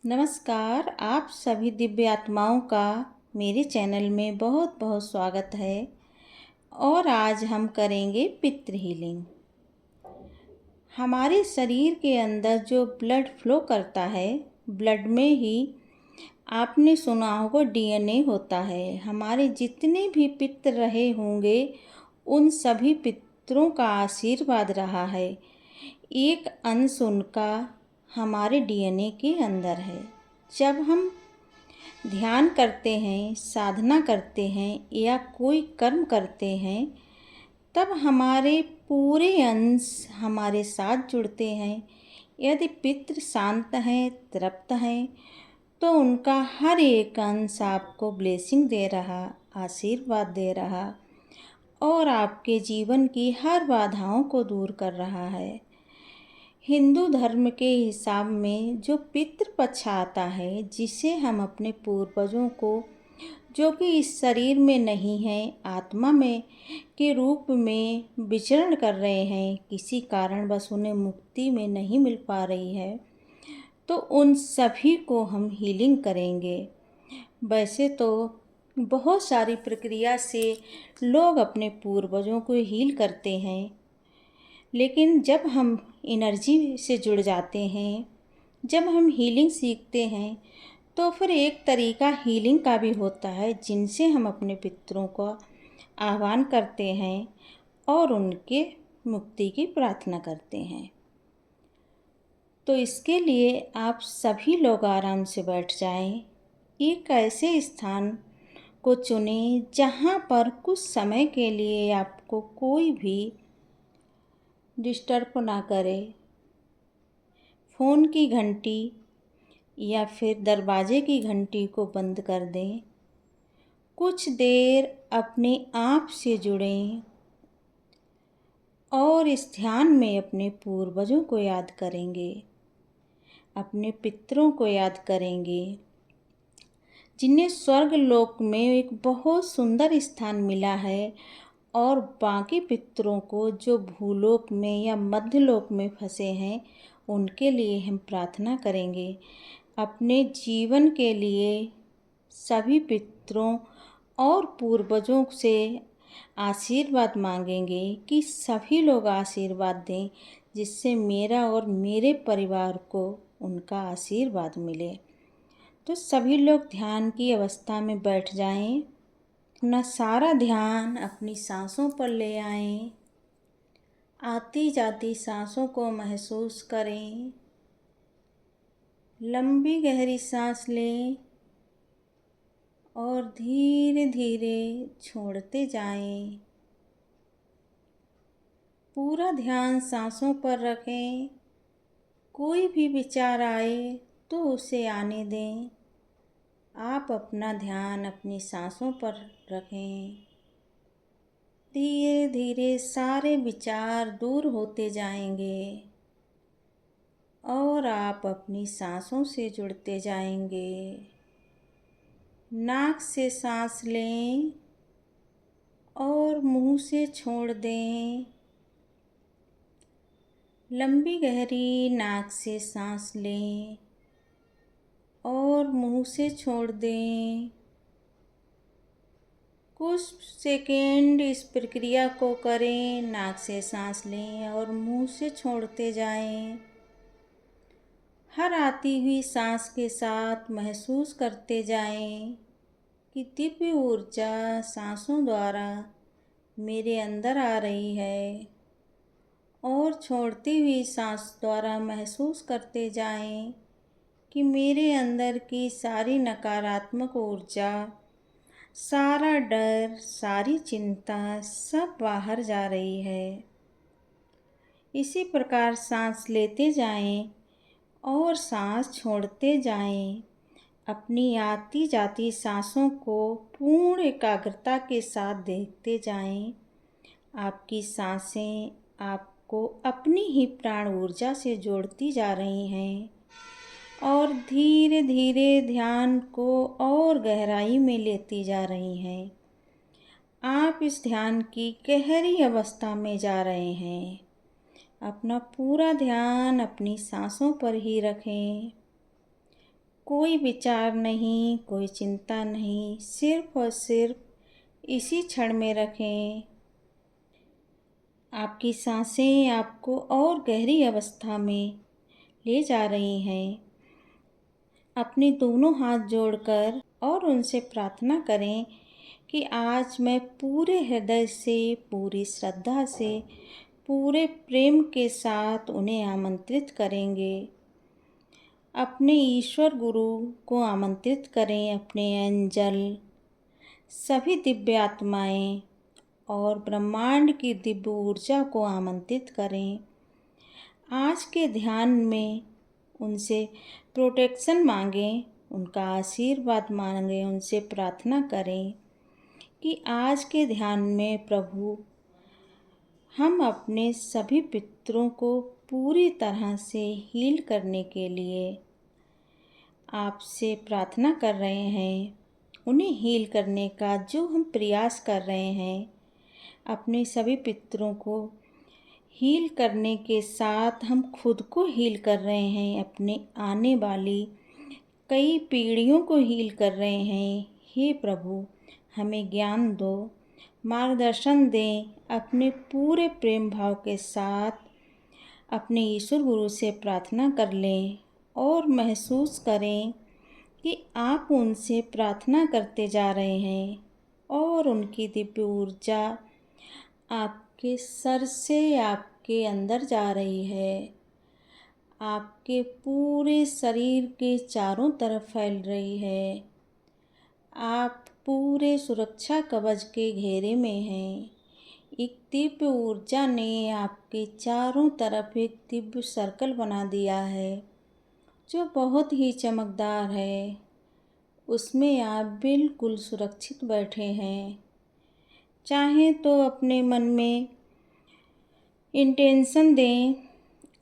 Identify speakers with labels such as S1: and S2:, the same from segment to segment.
S1: नमस्कार। आप सभी दिव्य आत्माओं का मेरे चैनल में बहुत बहुत स्वागत है। और आज हम करेंगे पितृ हीलिंग। हमारे शरीर के अंदर जो ब्लड फ्लो करता है, ब्लड में ही आपने सुना होगा डीएनए होता है। हमारे जितने भी पितृ रहे होंगे उन सभी पितरों का आशीर्वाद रहा है। एक अंश उनका हमारे डीएनए के अंदर है। जब हम ध्यान करते हैं, साधना करते हैं या कोई कर्म करते हैं, तब हमारे पूरे अंश हमारे साथ जुड़ते हैं। यदि पितृ शांत हैं, तृप्त हैं, तो उनका हर एक अंश आपको ब्लेसिंग दे रहा, आशीर्वाद दे रहा और आपके जीवन की हर बाधाओं को दूर कर रहा है। हिंदू धर्म के हिसाब में जो पितृपक्ष आता है, जिसे हम अपने पूर्वजों को, जो कि इस शरीर में नहीं है, आत्मा में के रूप में विचरण कर रहे हैं, किसी कारणवश उन्हें मुक्ति में नहीं मिल पा रही है, तो उन सभी को हम हीलिंग करेंगे। वैसे तो बहुत सारी प्रक्रिया से लोग अपने पूर्वजों को हील करते हैं, लेकिन जब हम एनर्जी से जुड़ जाते हैं, जब हम हीलिंग सीखते हैं, तो फिर एक तरीका हीलिंग का भी होता है, जिनसे हम अपने पितरों का आह्वान करते हैं और उनके मुक्ति की प्रार्थना करते हैं। तो इसके लिए आप सभी लोग आराम से बैठ जाएं। एक ऐसे स्थान को चुनें जहां पर कुछ समय के लिए आपको कोई भी डिस्टर्ब ना करे। फ़ोन की घंटी या फिर दरवाजे की घंटी को बंद कर दें। कुछ देर अपने आप से जुड़ें और इस ध्यान में अपने पूर्वजों को याद करेंगे, अपने पितरों को याद करेंगे, जिन्हें स्वर्ग लोक में एक बहुत सुंदर स्थान मिला है, और बाकी पितरों को जो भूलोक में या मध्यलोक में फंसे हैं, उनके लिए हम प्रार्थना करेंगे। अपने जीवन के लिए सभी पितरों और पूर्वजों से आशीर्वाद मांगेंगे कि सभी लोग आशीर्वाद दें, जिससे मेरा और मेरे परिवार को उनका आशीर्वाद मिले। तो सभी लोग ध्यान की अवस्था में बैठ जाएं। अपना सारा ध्यान अपनी सांसों पर ले आएं। आती जाती सांसों को महसूस करें। लंबी गहरी सांस लें और धीरे धीरे छोड़ते जाएं। पूरा ध्यान सांसों पर रखें। कोई भी विचार आए तो उसे आने दें। आप अपना ध्यान अपनी सांसों पर रखें। धीरे धीरे सारे विचार दूर होते जाएंगे और आप अपनी सांसों से जुड़ते जाएंगे। नाक से सांस लें और मुंह से छोड़ दें। लंबी गहरी नाक से सांस लें और मुंह से छोड़ दें। कुछ सेकेंड इस प्रक्रिया को करें। नाक से सांस लें और मुंह से छोड़ते जाएं। हर आती हुई सांस के साथ महसूस करते जाएं कि दिव्य ऊर्जा सांसों द्वारा मेरे अंदर आ रही है, और छोड़ती हुई सांस द्वारा महसूस करते जाएं कि मेरे अंदर की सारी नकारात्मक ऊर्जा, सारा डर, सारी चिंता सब बाहर जा रही है। इसी प्रकार सांस लेते जाएं और सांस छोड़ते जाएं। अपनी आती जाती सांसों को पूर्ण एकाग्रता के साथ देखते जाएं। आपकी सांसें आपको अपनी ही प्राण ऊर्जा से जोड़ती जा रही हैं और धीरे धीरे ध्यान को और गहराई में लेती जा रही हैं। आप इस ध्यान की गहरी अवस्था में जा रहे हैं। अपना पूरा ध्यान अपनी सांसों पर ही रखें। कोई विचार नहीं, कोई चिंता नहीं, सिर्फ और सिर्फ इसी क्षण में रखें। आपकी सांसें आपको और गहरी अवस्था में ले जा रही हैं। अपने दोनों हाथ जोड़कर और उनसे प्रार्थना करें कि आज मैं पूरे हृदय से, पूरी श्रद्धा से, पूरे प्रेम के साथ उन्हें आमंत्रित करेंगे। अपने ईश्वर गुरु को आमंत्रित करें, अपने एंजल, सभी दिव्य आत्माएं और ब्रह्मांड की दिव्य ऊर्जा को आमंत्रित करें। आज के ध्यान में उनसे प्रोटेक्शन मांगें, उनका आशीर्वाद मांगें, उनसे प्रार्थना करें कि आज के ध्यान में प्रभु हम अपने सभी पितरों को पूरी तरह से हील करने के लिए आपसे प्रार्थना कर रहे हैं। उन्हें हील करने का जो हम प्रयास कर रहे हैं, अपने सभी पितरों को हील करने के साथ हम खुद को हील कर रहे हैं, अपने आने वाली कई पीढ़ियों को हील कर रहे हैं। हे प्रभु, हमें ज्ञान दो, मार्गदर्शन दें। अपने पूरे प्रेम भाव के साथ अपने ईश्वर गुरु से प्रार्थना कर लें और महसूस करें कि आप उनसे प्रार्थना करते जा रहे हैं और उनकी दिव्य ऊर्जा आपके सर से आपके अंदर जा रही है, आपके पूरे शरीर के चारों तरफ फैल रही है। आप पूरे सुरक्षा कवच के घेरे में हैं। एक दिव्य ऊर्जा ने आपके चारों तरफ एक दिव्य सर्कल बना दिया है जो बहुत ही चमकदार है। उसमें आप बिल्कुल सुरक्षित बैठे हैं। चाहें तो अपने मन में इंटेंशन दें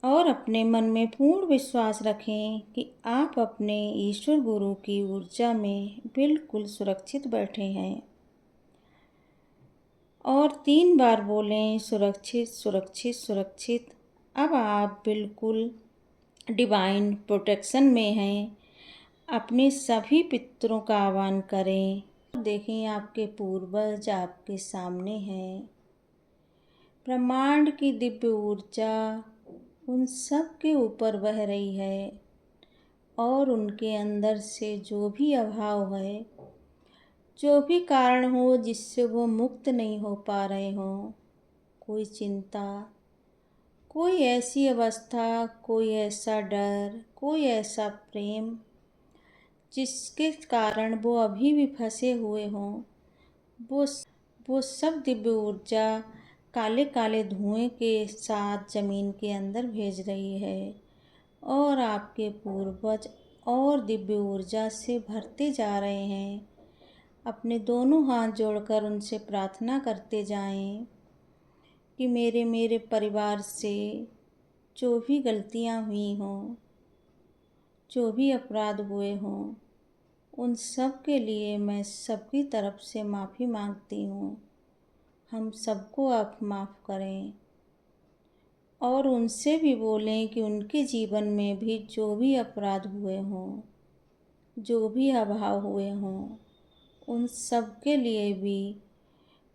S1: और अपने मन में पूर्ण विश्वास रखें कि आप अपने ईश्वर गुरु की ऊर्जा में बिल्कुल सुरक्षित बैठे हैं। और 3 बार बोलें, सुरक्षित, सुरक्षित, सुरक्षित। अब आप बिल्कुल डिवाइन प्रोटेक्शन में हैं। अपने सभी पितरों का आह्वान करें। देखें, आपके पूर्वज आपके सामने हैं। ब्रह्मांड की दिव्य ऊर्जा उन सब के ऊपर बह रही है और उनके अंदर से जो भी अभाव है, जो भी कारण हो जिससे वो मुक्त नहीं हो पा रहे हों, कोई चिंता, कोई ऐसी अवस्था, कोई ऐसा डर, कोई ऐसा प्रेम जिसके कारण वो अभी भी फंसे हुए हों, वो सब दिव्य ऊर्जा काले काले धुएं के साथ ज़मीन के अंदर भेज रही है और आपके पूर्वज और दिव्य ऊर्जा से भरते जा रहे हैं। अपने दोनों हाथ जोड़कर उनसे प्रार्थना करते जाएं कि मेरे परिवार से जो भी गलतियां हुई हों, जो भी अपराध हुए हों, उन सब के लिए मैं सबकी तरफ से माफ़ी मांगती हूँ। हम सबको आप माफ़ करें और उनसे भी बोलें कि उनके जीवन में भी जो भी अपराध हुए हों, जो भी अभाव हुए हों, उन सब के लिए भी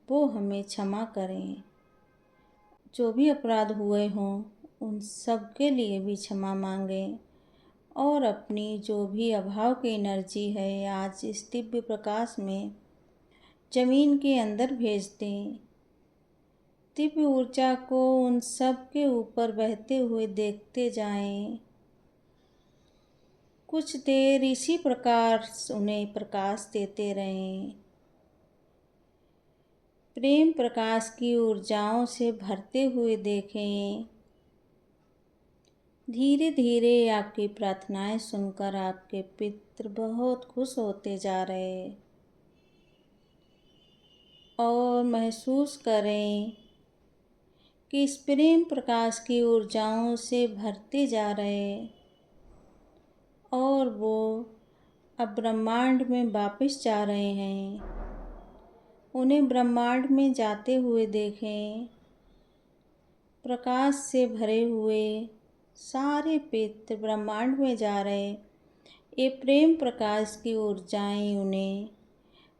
S1: वो हमें क्षमा करें। जो भी अपराध हुए हों, उन सब के लिए भी क्षमा मांगें और अपनी जो भी अभाव की एनर्जी है आज इस दिव्य प्रकाश में ज़मीन के अंदर भेज दें। दिव्य ऊर्जा को उन सब के ऊपर बहते हुए देखते जाएं। कुछ देर इसी प्रकार उन्हें प्रकाश देते रहें। प्रेम प्रकाश की ऊर्जाओं से भरते हुए देखें। धीरे धीरे आपकी प्रार्थनाएं सुनकर आपके पितृ बहुत खुश होते जा रहे और महसूस करें कि इस प्रेम प्रकाश की ऊर्जाओं से भरते जा रहे और वो अब ब्रह्मांड में वापस जा रहे हैं। उन्हें ब्रह्मांड में जाते हुए देखें। प्रकाश से भरे हुए सारे पितृ ब्रह्मांड में जा रहे ये प्रेम प्रकाश की ऊर्जाएं उन्हें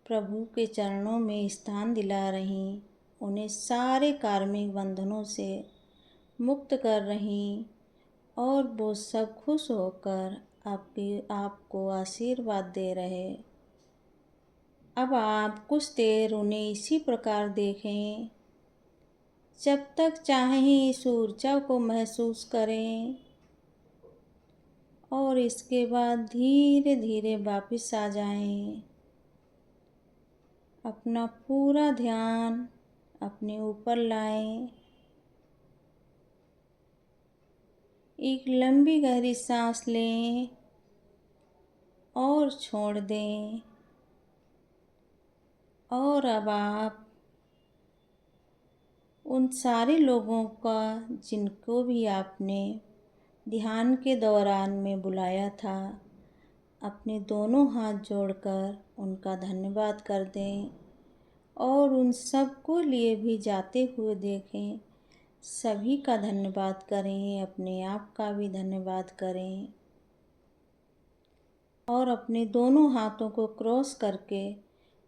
S1: प्रभु के चरणों में स्थान दिला रही, उन्हें सारे कार्मिक बंधनों से मुक्त कर रही और वो सब खुश होकर आपको आशीर्वाद दे रहे। अब आप कुछ देर उन्हें इसी प्रकार देखें, जब तक चाहें इस ऊर्जा को महसूस करें और इसके बाद धीरे धीरे वापस आ जाएं। अपना पूरा ध्यान अपने ऊपर लाएं। एक लंबी गहरी सांस लें और छोड़ दें। और अब आप उन सारे लोगों का जिनको भी आपने ध्यान के दौरान में बुलाया था, अपने दोनों हाथ जोड़कर उनका धन्यवाद कर दें और उन सब को लिए भी जाते हुए देखें। सभी का धन्यवाद करें, अपने आप का भी धन्यवाद करें और अपने दोनों हाथों को क्रॉस करके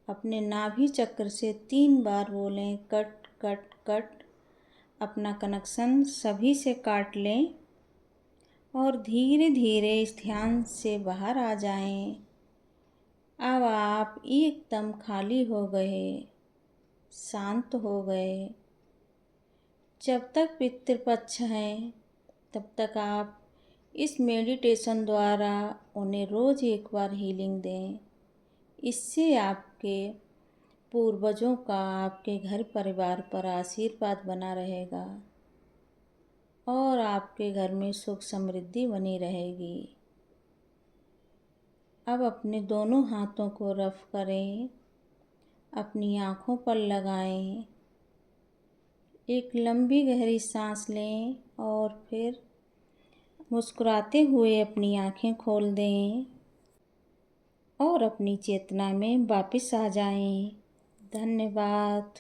S1: अपने नाभि चक्र से 3 बार बोलें, कट कट कट। अपना कनेक्शन सभी से काट लें और धीरे धीरे इस ध्यान से बाहर आ जाएं। अब आप एकदम खाली हो गए, शांत हो गए। जब तक पितृपक्ष है तब तक आप इस मेडिटेशन द्वारा उन्हें रोज़ एक बार हीलिंग दें। इससे आपके पूर्वजों का आपके घर परिवार पर आशीर्वाद बना रहेगा और आपके घर में सुख समृद्धि बनी रहेगी। अब अपने दोनों हाथों को रफ करें, अपनी आँखों पर लगाएं, एक लंबी गहरी सांस लें और फिर मुस्कुराते हुए अपनी आँखें खोल दें और अपनी चेतना में वापस आ जाएं। धन्यवाद।